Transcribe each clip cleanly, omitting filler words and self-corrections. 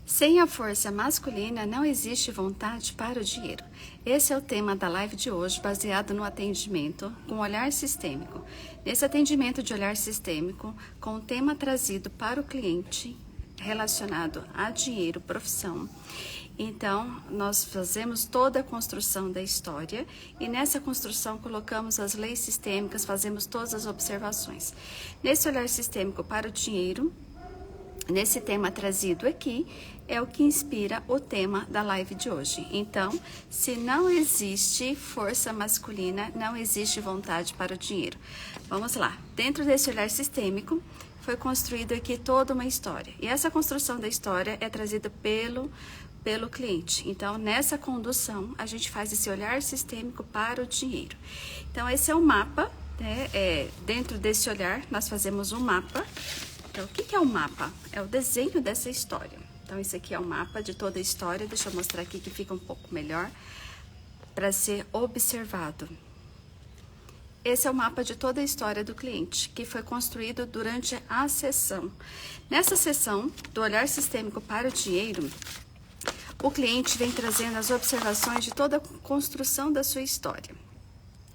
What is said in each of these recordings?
Sem a força masculina, não existe vontade para o dinheiro. Esse é o tema da live de hoje, baseado no atendimento com olhar sistêmico. Nesse atendimento de olhar sistêmico, com o tema trazido para o cliente relacionado a dinheiro, profissão. Então, nós fazemos toda a construção da história e nessa construção colocamos as leis sistêmicas, fazemos todas as observações. Nesse olhar sistêmico para o dinheiro, nesse tema trazido aqui, é o que inspira o tema da live de hoje. Então, se não existe força masculina, não existe vontade para o dinheiro. Vamos lá. Dentro desse olhar sistêmico, foi construído aqui toda uma história. E essa construção da história é trazida pelo cliente. Então, nessa condução, a gente faz esse olhar sistêmico para o dinheiro. Então, esse é o mapa, né? Dentro desse olhar, nós fazemos um mapa. Então, o que é um mapa? É o desenho dessa história. Então, esse aqui é o mapa de toda a história. Deixa eu mostrar aqui que fica um pouco melhor para ser observado. Esse é o mapa de toda a história do cliente, que foi construído durante a sessão. Nessa sessão do olhar sistêmico para o dinheiro, o cliente vem trazendo as observações de toda a construção da sua história.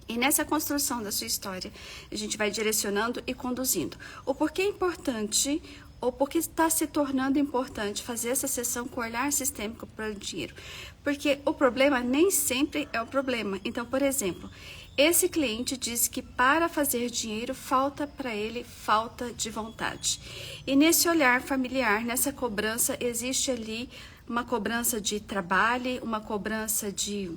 E nessa construção da sua história, a gente vai direcionando e conduzindo. O porquê é importante, ou porquê está se tornando importante fazer essa sessão com olhar sistêmico para o dinheiro. Porque o problema nem sempre é o problema. Então, por exemplo, esse cliente diz que para fazer dinheiro falta para ele falta de vontade. E nesse olhar familiar, nessa cobrança, existe ali uma cobrança de trabalho, uma cobrança de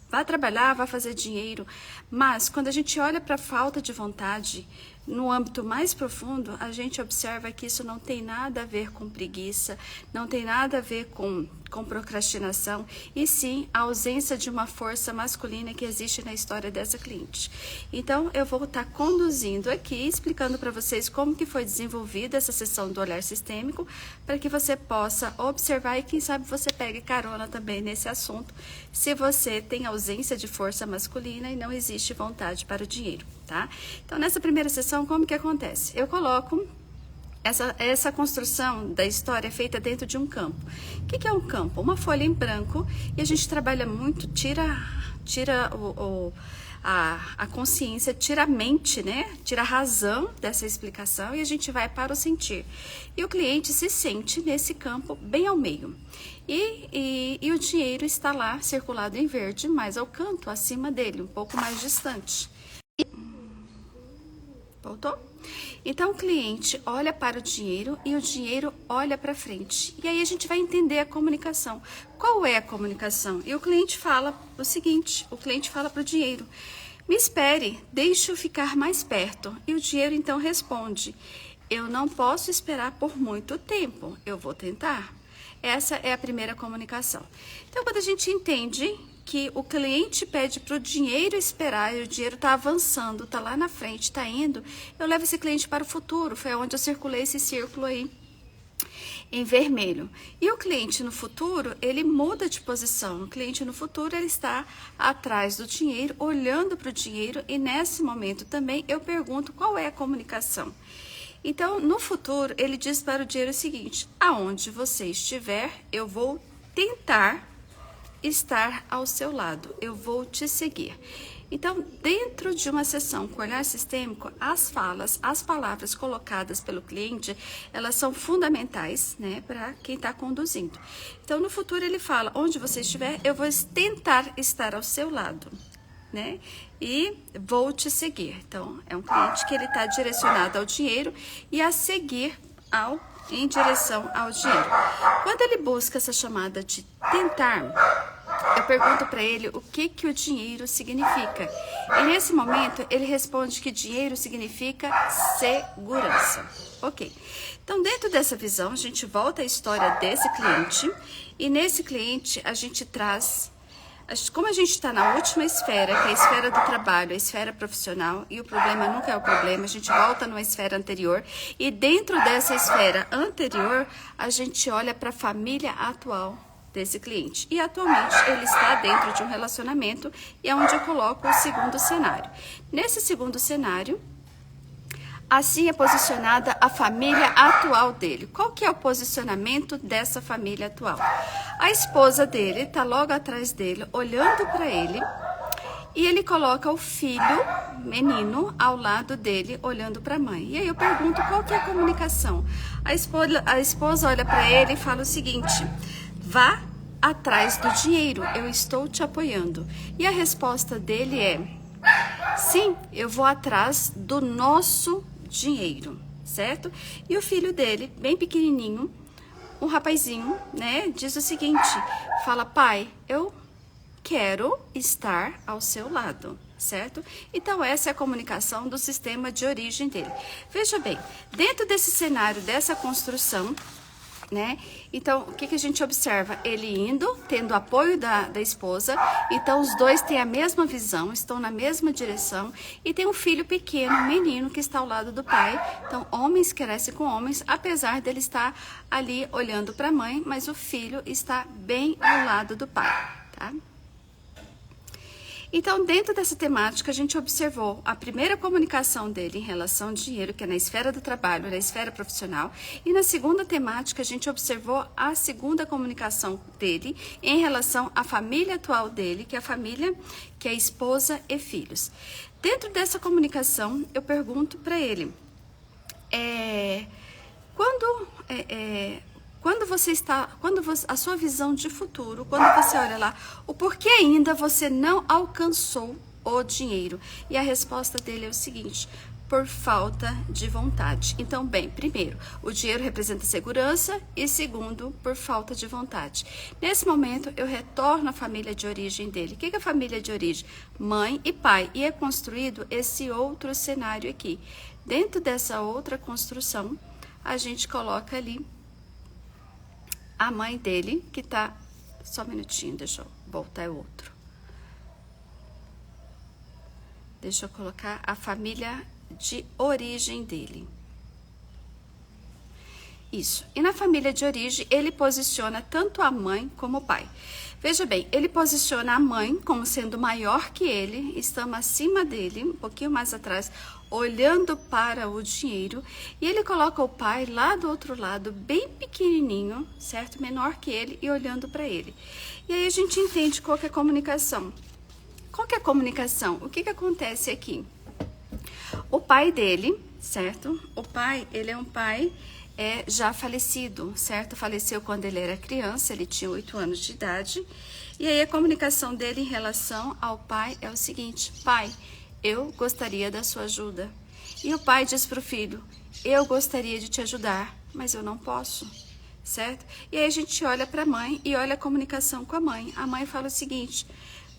vá trabalhar, vá fazer dinheiro, mas quando a gente olha para a falta de vontade, no âmbito mais profundo, a gente observa que isso não tem nada a ver com preguiça, não tem nada a ver com procrastinação, e sim a ausência de uma força masculina que existe na história dessa cliente. Então, eu vou estar conduzindo aqui, explicando para vocês como que foi desenvolvida essa sessão do olhar sistêmico, para que você possa observar e quem sabe você pegue carona também nesse assunto, se você tem ausência de força masculina e não existe vontade para o dinheiro, tá? Então, nessa primeira sessão, como que acontece? Eu coloco essa construção da história é feita dentro de um campo. O que é um campo? Uma folha em branco, e a gente trabalha muito, tira a consciência, tira a mente, né? Tira a razão dessa explicação e a gente vai para o sentir. E o cliente se sente nesse campo bem ao meio. E o dinheiro está lá circulado em verde, mais ao canto, acima dele, um pouco mais distante. Voltou? Então, o cliente olha para o dinheiro e o dinheiro olha para frente. E aí a gente vai entender a comunicação. Qual é a comunicação? E o cliente fala o seguinte, o cliente fala para o dinheiro: me espere, deixe eu ficar mais perto. E o dinheiro então responde: eu não posso esperar por muito tempo, eu vou tentar. Essa é a primeira comunicação. Então, quando a gente entende que o cliente pede para o dinheiro esperar e o dinheiro está avançando, está lá na frente, está indo, eu levo esse cliente para o futuro. Foi onde eu circulei esse círculo aí em vermelho. E o cliente no futuro, ele muda de posição. O cliente no futuro, ele está atrás do dinheiro, olhando para o dinheiro, e nesse momento também eu pergunto qual é a comunicação. Então, no futuro, ele diz para o dinheiro o seguinte: aonde você estiver, eu vou tentar estar ao seu lado, eu vou te seguir. Então, dentro de uma sessão com olhar sistêmico, as palavras colocadas pelo cliente, elas são fundamentais, né, para quem está conduzindo. Então, no futuro ele fala: onde você estiver, eu vou tentar estar ao seu lado, né, e vou te seguir. Então, é um cliente que ele está direcionado ao dinheiro e a seguir em direção ao dinheiro. Quando ele busca essa chamada de tentar, eu pergunto para ele o que o dinheiro significa. E nesse momento, ele responde que dinheiro significa segurança. Ok. Então, dentro dessa visão, a gente volta à história desse cliente. E nesse cliente, a gente traz... Como a gente está na última esfera, que é a esfera do trabalho, a esfera profissional, e o problema nunca é o problema, a gente volta numa esfera anterior, e dentro dessa esfera anterior, a gente olha para a família atual desse cliente. E atualmente ele está dentro de um relacionamento, e é onde eu coloco o segundo cenário. Nesse segundo cenário, Assim é posicionada a família atual dele. Qual que é o posicionamento dessa família atual? A esposa dele está logo atrás dele, olhando para ele, e ele coloca o filho, menino, ao lado dele, olhando para a mãe. E aí eu pergunto, qual que é a comunicação? A esposa olha para ele e fala o seguinte: vá atrás do dinheiro, eu estou te apoiando. E a resposta dele é: sim, eu vou atrás do nosso dinheiro, certo? E o filho dele, bem pequenininho, um rapazinho, né, diz o seguinte, fala: pai, eu quero estar ao seu lado, certo? Então essa é a comunicação do sistema de origem dele. Veja bem, dentro desse cenário, dessa construção, né? Então, o que a gente observa? Ele indo, tendo apoio da esposa, então os dois têm a mesma visão, estão na mesma direção, e tem um filho pequeno, menino, que está ao lado do pai. Então, homens crescem com homens, apesar dele estar ali olhando para a mãe, mas o filho está bem ao lado do pai, tá? Então, dentro dessa temática, a gente observou a primeira comunicação dele em relação ao dinheiro, que é na esfera do trabalho, na esfera profissional. E na segunda temática, a gente observou a segunda comunicação dele em relação à família atual dele, que é a família, que é esposa e filhos. Dentro dessa comunicação, eu pergunto para ele, a sua visão de futuro, quando você olha lá, o porquê ainda você não alcançou o dinheiro? E a resposta dele é o seguinte: por falta de vontade. Então, bem, primeiro, o dinheiro representa segurança, e segundo, por falta de vontade. Nesse momento, eu retorno à família de origem dele. O que é a família de origem? Mãe e pai. E é construído esse outro cenário aqui. Dentro dessa outra construção, a gente coloca ali a mãe dele, que tá... Só um minutinho, deixa eu voltar, é outro. Deixa eu colocar a família de origem dele. Isso. E na família de origem, ele posiciona tanto a mãe como o pai. Veja bem, ele posiciona a mãe como sendo maior que ele, estamos acima dele, um pouquinho mais atrás, olhando para o dinheiro, e ele coloca o pai lá do outro lado, bem pequenininho, certo? Menor que ele, e olhando para ele. E aí a gente entende qual que é a comunicação. Qual que é a comunicação? O que acontece aqui? O pai dele, certo? O pai, ele é um pai já falecido, certo? Faleceu quando ele era criança, ele tinha 8 anos de idade. E aí a comunicação dele em relação ao pai é o seguinte: pai, eu gostaria da sua ajuda. E o pai diz para o filho: eu gostaria de te ajudar, mas eu não posso, certo? E aí a gente olha para a mãe e olha a comunicação com a mãe. A mãe fala o seguinte: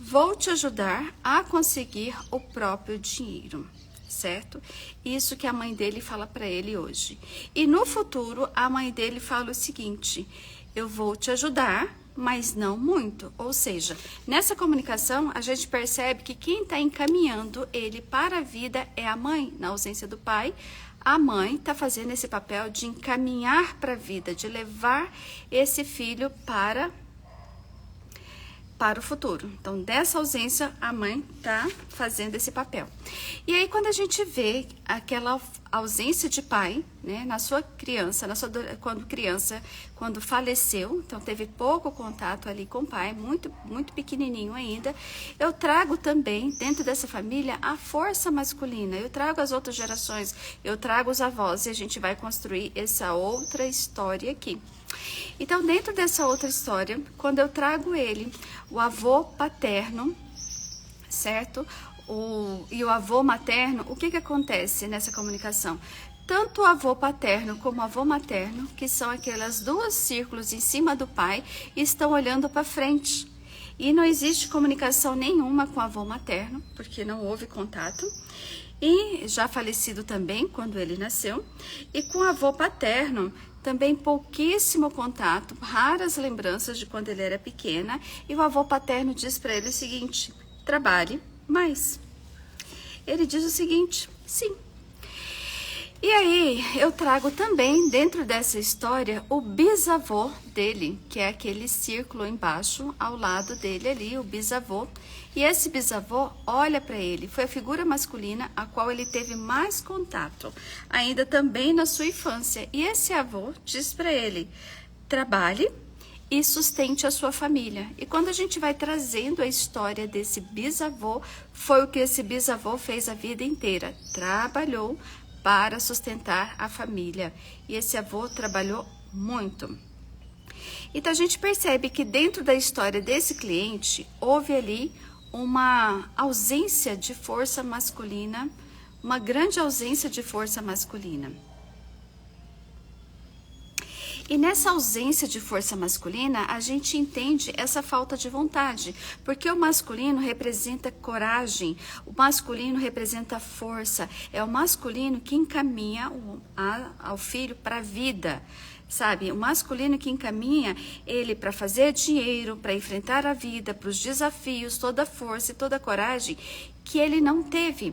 vou te ajudar a conseguir o próprio dinheiro, certo? Isso que a mãe dele fala para ele hoje. E no futuro, a mãe dele fala o seguinte: eu vou te ajudar, mas não muito. Ou seja, nessa comunicação, a gente percebe que quem está encaminhando ele para a vida é a mãe. Na ausência do pai, a mãe está fazendo esse papel de encaminhar para a vida, de levar esse filho para o futuro. Então, dessa ausência, a mãe tá fazendo esse papel. E aí, quando a gente vê aquela ausência de pai, né, na sua criança, quando faleceu, então teve pouco contato ali com o pai, muito, muito pequenininho ainda, eu trago também, dentro dessa família, a força masculina, eu trago as outras gerações, eu trago os avós, e a gente vai construir essa outra história aqui. Então, dentro dessa outra história, quando eu trago ele, o avô paterno, certo? E o avô materno, o que acontece nessa comunicação? Tanto o avô paterno como o avô materno, que são aquelas duas círculos em cima do pai, estão olhando para frente. E não existe comunicação nenhuma com o avô materno, porque não houve contato. E já falecido também, quando ele nasceu. E com o avô paterno, também pouquíssimo contato, raras lembranças de quando ele era pequena. E o avô paterno diz para ele o seguinte: trabalhe mais. Ele diz o seguinte: sim. E aí, eu trago também, dentro dessa história, o bisavô dele, que é aquele círculo embaixo, ao lado dele ali, o bisavô. E esse bisavô olha para ele, foi a figura masculina a qual ele teve mais contato, ainda também na sua infância. E esse avô diz para ele, trabalhe e sustente a sua família. E quando a gente vai trazendo a história desse bisavô, foi o que esse bisavô fez a vida inteira, trabalhou para sustentar a família. E esse avô trabalhou muito. Então a gente percebe que dentro da história desse cliente, houve ali uma ausência de força masculina, uma grande ausência de força masculina. E nessa ausência de força masculina, a gente entende essa falta de vontade, porque o masculino representa coragem, o masculino representa força, é o masculino que encaminha ao filho para a vida. Sabe, o masculino que encaminha ele para fazer dinheiro, para enfrentar a vida, para os desafios, toda a força e toda a coragem que ele não teve.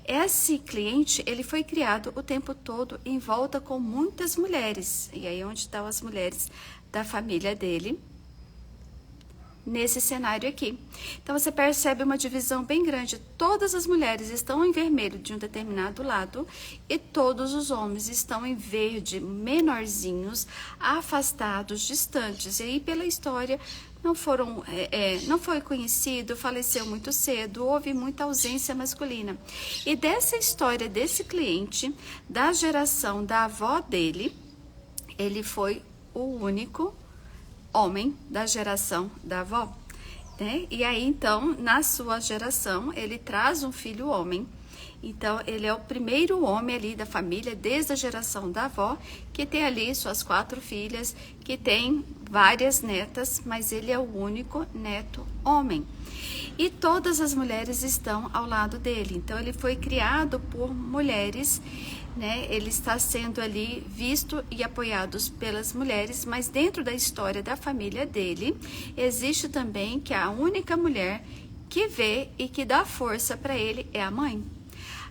Esse cliente, ele foi criado o tempo todo em volta com muitas mulheres. E aí onde estão as mulheres da família dele? Nesse cenário aqui. Então você percebe uma divisão bem grande. Todas as mulheres estão em vermelho de um determinado lado e todos os homens estão em verde, menorzinhos, afastados, distantes. E aí pela história não foi conhecido, faleceu muito cedo, houve muita ausência masculina. E dessa história desse cliente, da geração da avó dele, ele foi o único homem da geração da avó, né? E aí então, na sua geração, ele traz um filho homem. Então, ele é o primeiro homem ali da família, desde a geração da avó, que tem ali suas 4 filhas, que tem várias netas, mas ele é o único neto homem. E todas as mulheres estão ao lado dele. Então, ele foi criado por mulheres, né? Ele está sendo ali visto e apoiado pelas mulheres, mas dentro da história da família dele, existe também que a única mulher que vê e que dá força para ele é a mãe.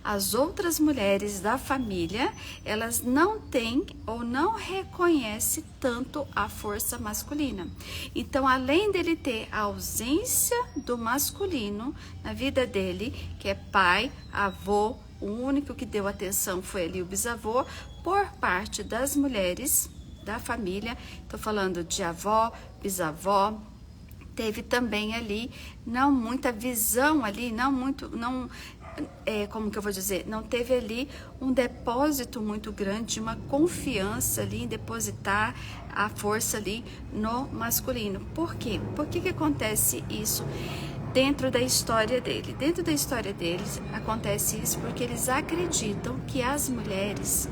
As outras mulheres da família, elas não têm ou não reconhecem tanto a força masculina. Então, além dele ter a ausência do masculino na vida dele, que é pai, avô, o único que deu atenção foi ali o bisavô, por parte das mulheres da família, estou falando de avó, bisavó, teve também ali não muita visão ali, como que eu vou dizer, não teve ali um depósito muito grande, uma confiança ali em depositar a força ali no masculino. Por quê? Por que acontece isso dentro da história dele? Dentro da história deles acontece isso porque eles acreditam que as mulheres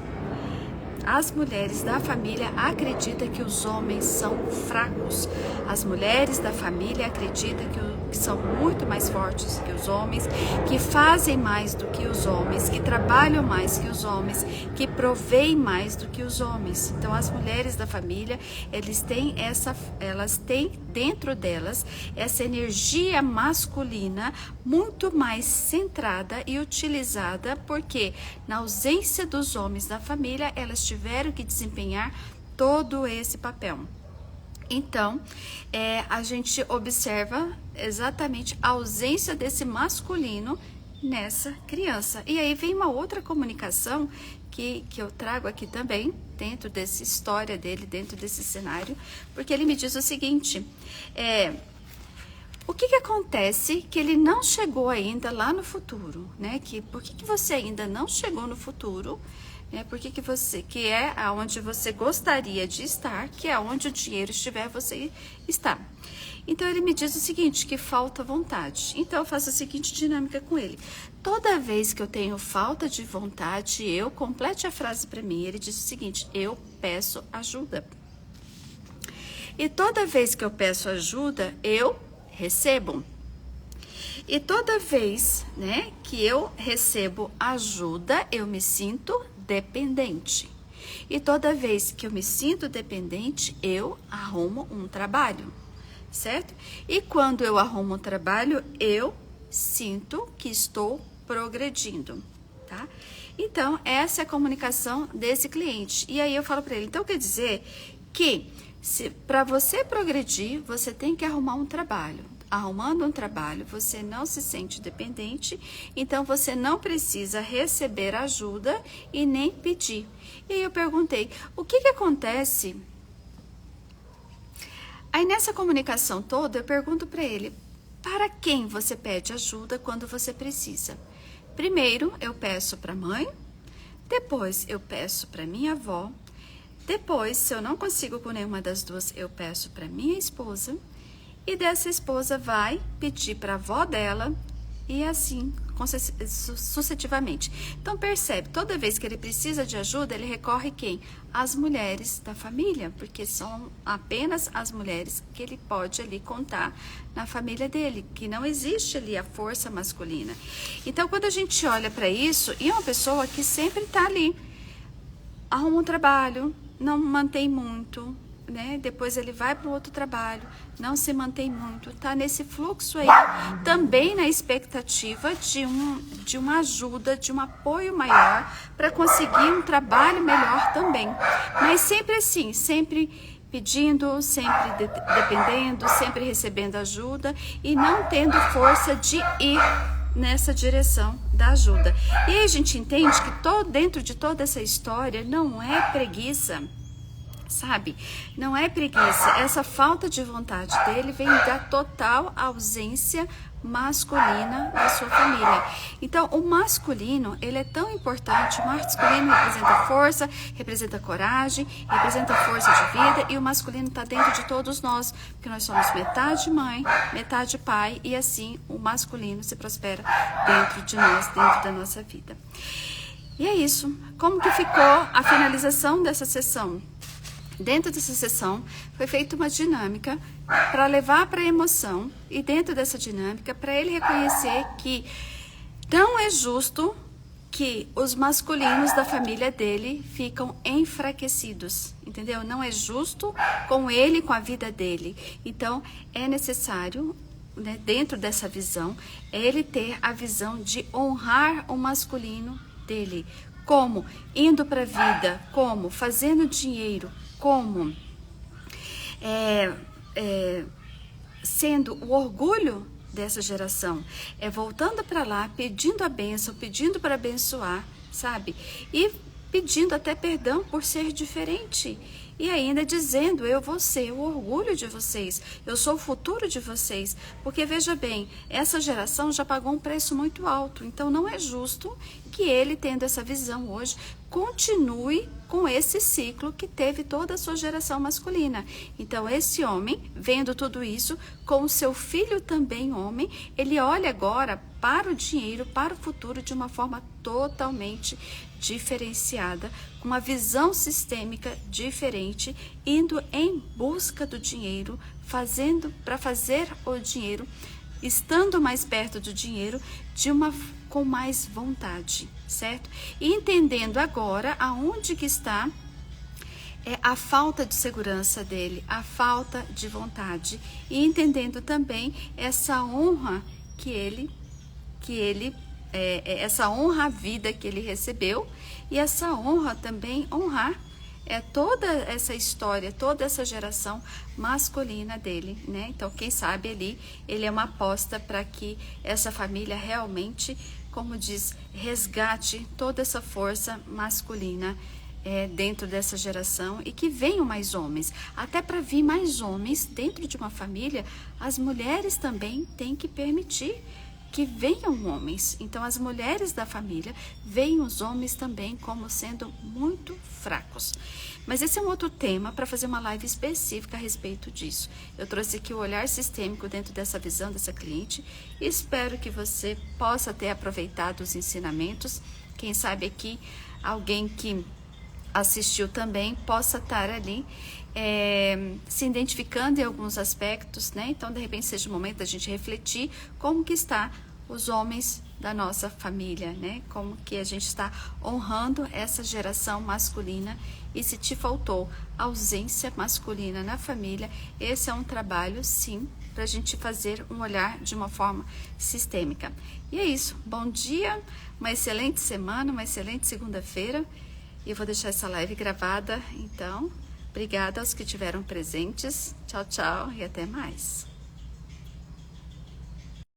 da família acreditam que os homens são fracos. As mulheres da família acreditam que são muito mais fortes que os homens, que fazem mais do que os homens, que trabalham mais que os homens, que proveem mais do que os homens. Então, as mulheres da família, elas têm dentro delas essa energia masculina muito mais centrada e utilizada, porque na ausência dos homens da família, elas tiveram que desempenhar todo esse papel. Então, a gente observa exatamente a ausência desse masculino nessa criança. E aí vem uma outra comunicação que eu trago aqui também, dentro dessa história dele, dentro desse cenário, porque ele me diz o seguinte, o que acontece que ele não chegou ainda lá no futuro, né? Por que você ainda não chegou no futuro? Por que você, que é aonde você gostaria de estar, que é onde o dinheiro estiver, você está. Então, ele me diz o seguinte, que falta vontade. Então, eu faço a seguinte dinâmica com ele. Toda vez que eu tenho falta de vontade, complete a frase para mim. Ele diz o seguinte, eu peço ajuda. E toda vez que eu peço ajuda, eu recebo. E toda vez, né, que eu recebo ajuda, eu me sinto dependente. E toda vez que eu me sinto dependente, eu arrumo um trabalho, certo? E quando eu arrumo um trabalho, eu sinto que estou progredindo, tá? Então, essa é a comunicação desse cliente. E aí eu falo para ele, então quer dizer que para você progredir, você tem que arrumar um trabalho. Arrumando um trabalho, você não se sente dependente, então você não precisa receber ajuda e nem pedir. E aí eu perguntei, o que acontece? Aí nessa comunicação toda, eu pergunto para ele, para quem você pede ajuda quando você precisa? Primeiro, eu peço para a mãe, depois eu peço para minha avó, depois, se eu não consigo com nenhuma das duas, eu peço para minha esposa, e dessa esposa vai pedir para a avó dela, e assim sucessivamente. Então percebe, toda vez que ele precisa de ajuda, ele recorre quem? As mulheres da família, porque são apenas as mulheres que ele pode ali contar na família dele, que não existe ali a força masculina. Então quando a gente olha para isso, e é uma pessoa que sempre está ali, arruma um trabalho, não mantém muito, né? Depois ele vai para o outro trabalho, não se mantém muito, tá nesse fluxo aí, também na expectativa de uma ajuda, de um apoio maior para conseguir um trabalho melhor também. Mas sempre assim, sempre pedindo, sempre dependendo, sempre recebendo ajuda e não tendo força de ir nessa direção da ajuda. E aí a gente entende que dentro de toda essa história não é preguiça, sabe? Não é preguiça. Essa falta de vontade dele vem da total ausência masculina da sua família. Então, o masculino, ele é tão importante. O masculino representa força, representa coragem, representa força de vida, e o masculino está dentro de todos nós, porque nós somos metade mãe, metade pai, e assim o masculino se prospera dentro de nós, dentro da nossa vida. E é isso. Como que ficou a finalização dessa sessão? Dentro dessa sessão, foi feita uma dinâmica para levar para a emoção, e dentro dessa dinâmica, para ele reconhecer que não é justo que os masculinos da família dele ficam enfraquecidos, entendeu? Não é justo com ele, com a vida dele. Então, é necessário, né, dentro dessa visão, ele ter a visão de honrar o masculino dele. Como? Indo para a vida, como? Fazendo dinheiro, como sendo o orgulho dessa geração, voltando para lá, pedindo a bênção, pedindo para abençoar, sabe? E pedindo até perdão por ser diferente. E ainda dizendo, eu vou ser o orgulho de vocês, eu sou o futuro de vocês. Porque veja bem, essa geração já pagou um preço muito alto, então não é justo que ele, tendo essa visão hoje, continue com esse ciclo que teve toda a sua geração masculina. Então esse homem, vendo tudo isso, com o seu filho também homem, ele olha agora para o dinheiro, para o futuro de uma forma totalmente diferenciada, com uma visão sistêmica diferente, indo em busca do dinheiro, para fazer o dinheiro, estando mais perto do dinheiro, com mais vontade, certo? E entendendo agora aonde que está a falta de segurança dele, a falta de vontade, e entendendo também essa honra essa honra à vida que ele recebeu, e essa honra também honrar toda essa história, toda essa geração masculina dele, né? Então, quem sabe ele é uma aposta para que essa família realmente, como diz, resgate toda essa força masculina dentro dessa geração, e que venham mais homens. Até para vir mais homens dentro de uma família, as mulheres também têm que permitir que venham homens. Então as mulheres da família veem os homens também como sendo muito fracos. Mas esse é um outro tema para fazer uma live específica a respeito disso. Eu trouxe aqui o olhar sistêmico dentro dessa visão dessa cliente, e espero que você possa ter aproveitado os ensinamentos. Quem sabe aqui alguém que assistiu também possa estar ali se identificando em alguns aspectos, né? Então, de repente, seja o momento da gente refletir como que está os homens da nossa família, né? Como que a gente está honrando essa geração masculina, e se te faltou ausência masculina na família, esse é um trabalho, sim, para a gente fazer um olhar de uma forma sistêmica. E é isso. Bom dia, uma excelente semana, uma excelente segunda-feira. E eu vou deixar essa live gravada, então, obrigada aos que estiveram presentes. Tchau, tchau e até mais.